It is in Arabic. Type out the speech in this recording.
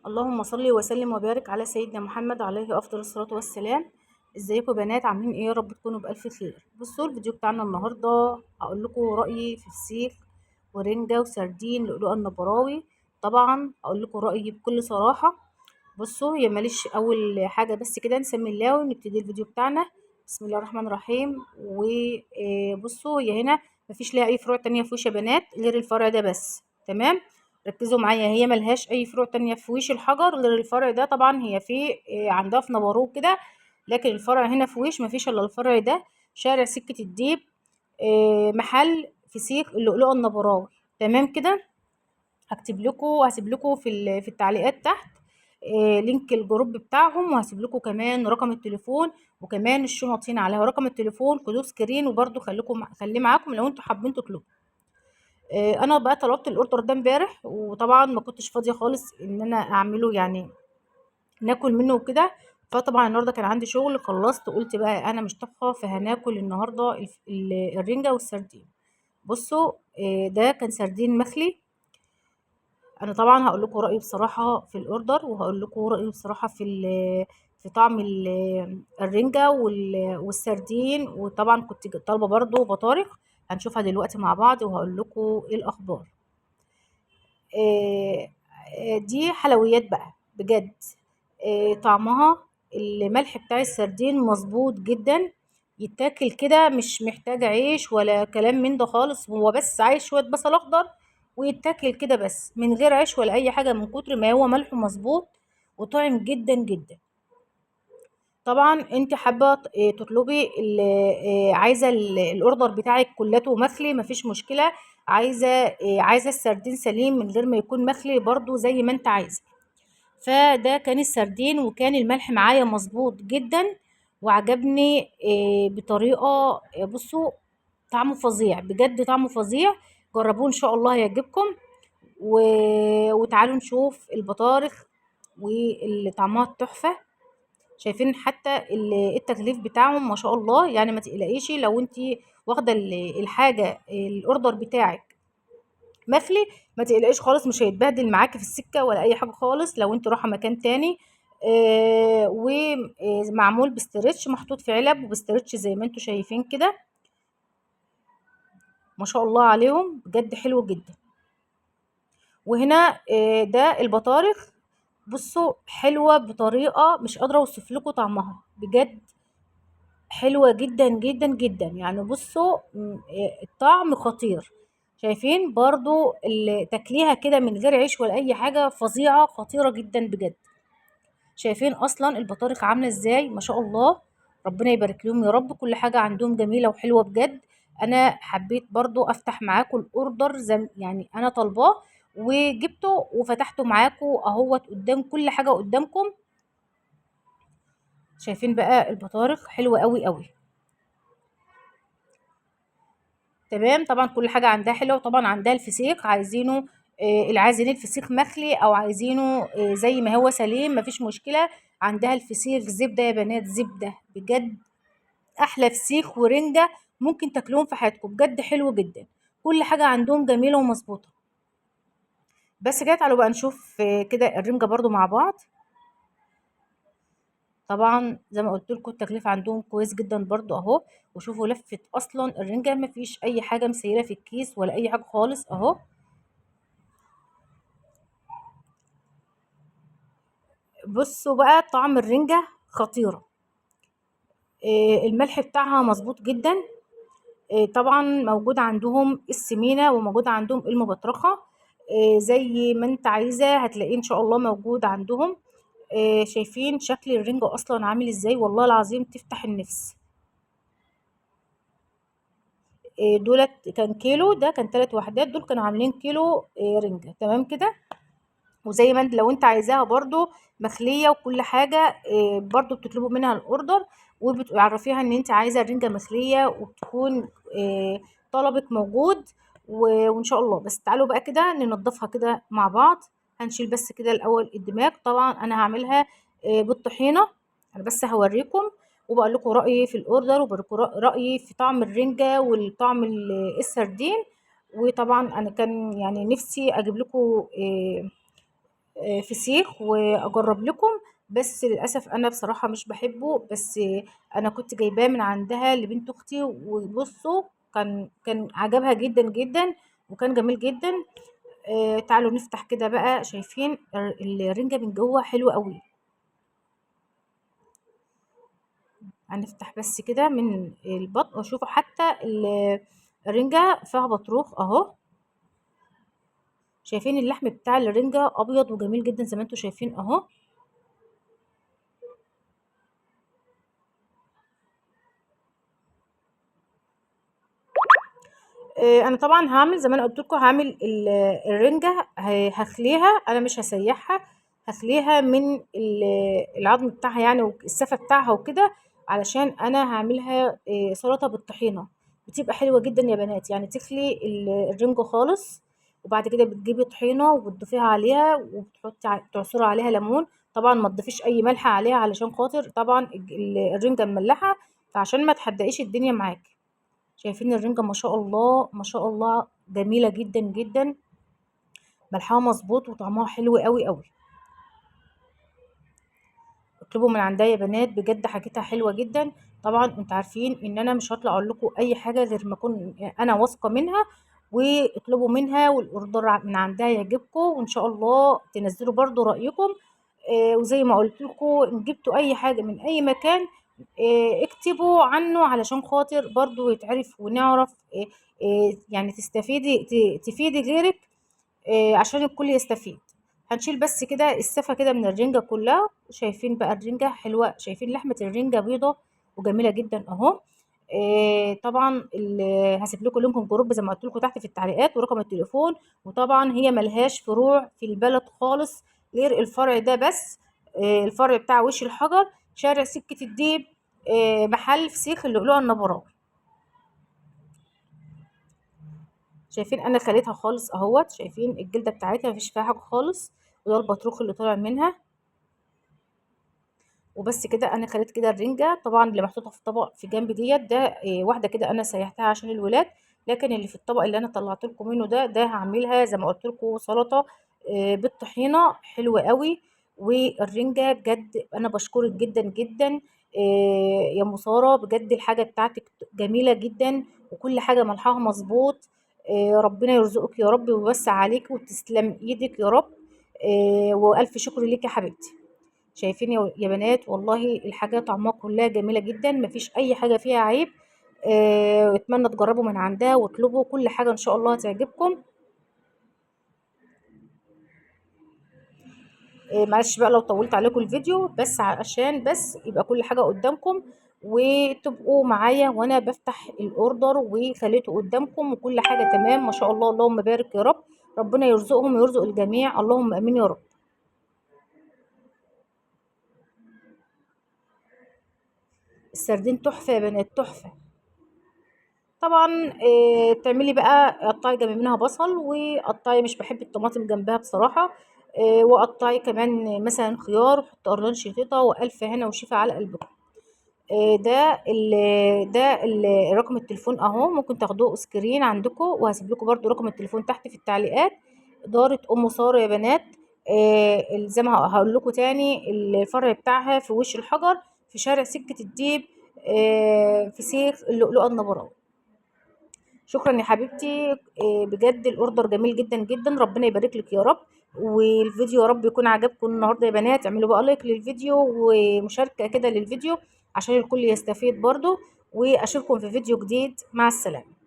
اللهم صل وسلم وبارك على سيدنا محمد عليه افضل الصلاه والسلام. ازيكم يا بنات؟ عاملين ايه؟ يا رب تكونوا بالف خير. بصوا الفيديو بتاعنا النهارده هقول لكم رايي في فسيخ ورنجه وسردين لؤلؤه النبراوي. طبعا هقول لكم رايي بكل صراحه. بصوا هي ماليش اول حاجه، بس كده نسمي الله ونبتدي الفيديو بتاعنا. بسم الله الرحمن الرحيم. وبصوا هي هنا مفيش ليها اي فروع تانية في وش يا بنات غير الفرع ده بس. تمام، ركزوا معايا، هي ملهاش اي فروع تانية في وش الحجر غير الفرع ده. طبعا هي في عندها في نبروه كده، لكن الفرع هنا في وش مفيش الا الفرع ده. شارع سكة الديب، محل فسيخ اللؤلؤة النبراوي. تمام كده، هسيب لكم في التعليقات تحت لينك الجروب بتاعهم، وهسيب لكم كمان رقم التليفون، وكمان الشنط هنا عليها رقم التليفون خدوه سكرين، وبرده خليه معاكم لو انتوا حابين تطلبوا. انا بقى طلبت الاوردر ده امبارح، وطبعا ما كنتش فاضيه خالص ان انا اعمله، يعني ناكل منه وكده. فطبعا النهارده كان عندي شغل، خلصت قلت بقى انا مش طبخه، فهناكل النهارده الرنجه والسردين. بصوا ده كان سردين مخلي. انا طبعا هقول لكم رايي بصراحه في الاوردر، وهقول لكم رايي بصراحه في طعم الرنجه والسردين. وطبعا كنت طالبه برضو بطارخ، هنشوفها دلوقتي مع بعض وهقول لكم ايه الاخبار. دي حلويات بقى بجد. طعمها الملح بتاع السردين مظبوط جدا، يتاكل كده مش محتاج عيش ولا كلام من ده خالص، هو بس عايز شويه بصل اخضر ويتاكل كده بس من غير عيش ولا اي حاجه، من كتر ما هو ملحه مظبوط وطعم جدا جدا. طبعا انت حابه تطلبي عايزه الاوردر بتاعك كلته مخلي، مفيش مشكله. عايزه السردين سليم من غير ما يكون مخلي برضو زي ما انت عايزه. فده كان السردين، وكان الملح معايا مظبوط جدا وعجبني بطريقه. بصوا طعمه فظيع بجد، طعمه فظيع. جربوه ان شاء الله هيعجبكم. و... وتعالوا نشوف البطارخ واللي طعمها تحفه. شايفين حتى التغليف بتاعهم ما شاء الله، يعني ما تقلقيش لو انت واخده الحاجه الاوردر بتاعك مخلي، ما تقلقيش خالص، مش هيتبهدل معاكي في السكه ولا اي حاجه خالص لو انت رايحه مكان تاني. ومعمول بستريتش، محطوط في علب وبستريتش زي ما انتم شايفين كده. ما شاء الله عليهم بجد حلو جدا. وهنا ده البطارخ. بصوا حلوه بطريقه مش قادره اوصف لكم طعمها بجد، حلوة جدا جدا جدا. يعني بصوا الطعم خطير. شايفين برضو تاكليها كده من غير عيش ولا اي حاجة، فظيعة خطيرة جدا بجد. شايفين اصلا البطارخ عاملة ازاي؟ ما شاء الله، ربنا يبارك لهم يا رب. كل حاجة عندهم جميلة وحلوة بجد. انا حبيت برضو افتح معاكم الاوردر يعني انا طالباه وجبته وفتحته معاكم اهوت قدام، كل حاجة قدامكم. شايفين بقى البطارخ حلوة قوي قوي. تمام، طبعا كل حاجة عندها حلوة. وطبعا عندها الفسيخ، عايزينه اللي عايزين الفسيخ مخلي او عايزينه زي ما هو سليم مفيش مشكلة. عندها الفسيخ زبدة يا بنات، زبدة بجد، احلى فسيخ ورنجة ممكن تاكلوهم في حياتكم، بجد حلو جدا. كل حاجة عندهم جميلة ومظبوطة. بس كده تعالوا بقى نشوف كده الرنجة برضو مع بعض. طبعا زي ما قلت لكم التكليف عندهم كويس جدا برضو اهو. وشوفوا لفة اصلا الرنجة، مفيش اي حاجة مسيلة في الكيس ولا اي حاجة خالص اهو. بصوا بقى طعم الرنجة خطيرة. الملح بتاعها مظبوط جدا. طبعا موجود عندهم السمينة وموجود عندهم المبطرخة. زي ما انت عايزة هتلاقيه ان شاء الله موجود عندهم. شايفين شكل الرنجة اصلا عامل ازاي؟ والله العظيم تفتح النفس. دولت كان كيلو، ده كان 3 وحدات، دول كانوا عاملين كيلو رنجة. تمام كده. وزي ما انت لو انت عايزاها برضو مخلية وكل حاجة، برضو بتطلبوا منها الاوردر وبتعرفيها ان انت عايزة الرنجة مخلية، وبتكون طلبك موجود. وان شاء الله. بس تعالوا بقى كده ننضفها كده مع بعض. هنشيل بس كده الاول الدماغ. طبعا انا هعملها بالطحينة. انا بس هوريكم وبقول لكم رأيي في الاوردر، وبقول لكم رأيي في طعم الرنجة والطعم السردين. وطبعا انا كان يعني نفسي اجيب لكم فسيخ واجرب لكم. بس للاسف انا بصراحه مش بحبه، بس انا كنت جايباه من عندها لبنت اختي، وبصوا كان عجبها جدا جدا وكان جميل جدا. تعالوا نفتح كده بقى. شايفين الرنجة من جوه حلوة قوي. هنفتح بس كده من البطن وشوفوا حتى الرنجة فيها بطروخ اهو. شايفين اللحم بتاع الرنجة ابيض وجميل جدا زي ما انتم شايفين اهو. انا طبعا هعمل زي ما انا قلت لكم، هعمل الرنجة هخليها، انا مش هسيحها، هخليها من العظم بتاعها يعني والسفة بتاعها وكده، علشان انا هعملها سلطة بالطحينة. بتبقى حلوة جدا يا بنات. يعني تخلي الرنجة خالص، وبعد كده بتجيبي طحينة وبتضيفيها عليها وبتحطي تعصري عليها ليمون. طبعا ما تضيفيش اي ملح عليها علشان خاطر طبعا الرنجة مملحة، فعشان ما تحدقيش الدنيا معاكي. شايفين الرنجة ما شاء الله ما شاء الله جميلة جدا جدا، ملحها مظبوط وطعمها حلو قوي قوي. اطلبوا من عندها يا بنات، بجد حاجتها حلوة جدا. طبعا انتوا عارفين ان انا مش هطلع اقول لكم اي حاجة غير ما اكون انا واثقة منها. واطلبوا منها والاوردر من عندها يعجبكم، وان شاء الله تنزلوا برضو رأيكم. وزي ما قلت لكم، ان جبتوا اي حاجة من اي مكان اكتبوا عنه علشان خاطر برضو يتعرف ونعرف، يعني تفيدي غيرك، عشان الكل يستفيد. هنشيل بس كده السفة كده من الرنجة كلها. شايفين بقى الرنجة حلوة، شايفين لحمة الرنجة بيضة وجميلة جدا اهو. طبعا هسيب لكم لينك الجروب زي ما قلت لكم تحت في التعليقات ورقم التليفون. وطبعا هي ملهاش فروع في البلد خالص غير الفرع ده بس، الفرع بتاع وش الحجر، شارع سكة الديب، محل فسيخ اللؤلؤة النبراوي. شايفين انا خليتها خالص اهوت. شايفين الجلده بتاعتها مفيش فيها حاجه خالص، وده البطروخ اللي طالع منها. وبس كده انا خليت كده الرنجه طبعا اللي محطوطه في الطبق في جنب ديت ده واحده كده انا سيحتها عشان الولاد. لكن اللي في الطبق اللي انا طلعت لكم منه ده هعملها زي ما قلت لكم سلطه بالطحينه حلوه قوي. والرنجه بجد انا بشكرك جدا جدا يا مصاره، بجد الحاجه بتاعتك جميله جدا وكل حاجه ملحها مظبوط. ربنا يرزقك يا رب ويوسع عليك وتسلم ايدك يا رب. والف شكر ليك يا حبيبتي. شايفين يا بنات والله الحاجة طعمها كلها جميلة جدا، مفيش أي حاجة فيها عيب. اتمنى تجربوا من عندها واطلبوا كل حاجة إن شاء الله هتعجبكم. معلش بقى لو طولت عليكم الفيديو، بس عشان بس يبقى كل حاجة قدامكم وتبقوا معايا وأنا بفتح الأوردر وخليته قدامكم وكل حاجة تمام ما شاء الله. اللهم بارك يا رب. ربنا يرزقهم ويرزق الجميع، اللهم آمين يا رب. السردين تحفة يا بنات تحفة. طبعا تعملي بقى قطعي جنب منها بصل، وقطعي مش بحب الطماطم جنبها بصراحة. وقطعي كمان مثلا خيار، وحطي قرنين شيطة والف هنا وشفا على قلبكم. رقم التليفون اهو، ممكن تاخدوه سكرين عندكم، وهسيب لكم برده رقم التليفون تحت في التعليقات. إدارة أم سارة يا بنات. زي ما هقول لكم تاني، الفرع بتاعها في وش الحجر في شارع سكة الديب، في سيخ اللؤلؤة النبراوي. شكرا يا حبيبتي. بجد الاوردر جميل جدا جدا، ربنا يبارك لك يا رب. والفيديو يا رب يكون عجبكم النهارده يا بنات. اعملوا بقى لايك للفيديو ومشاركه كده للفيديو عشان الكل يستفيد برضو. واشوفكم في فيديو جديد، مع السلامه.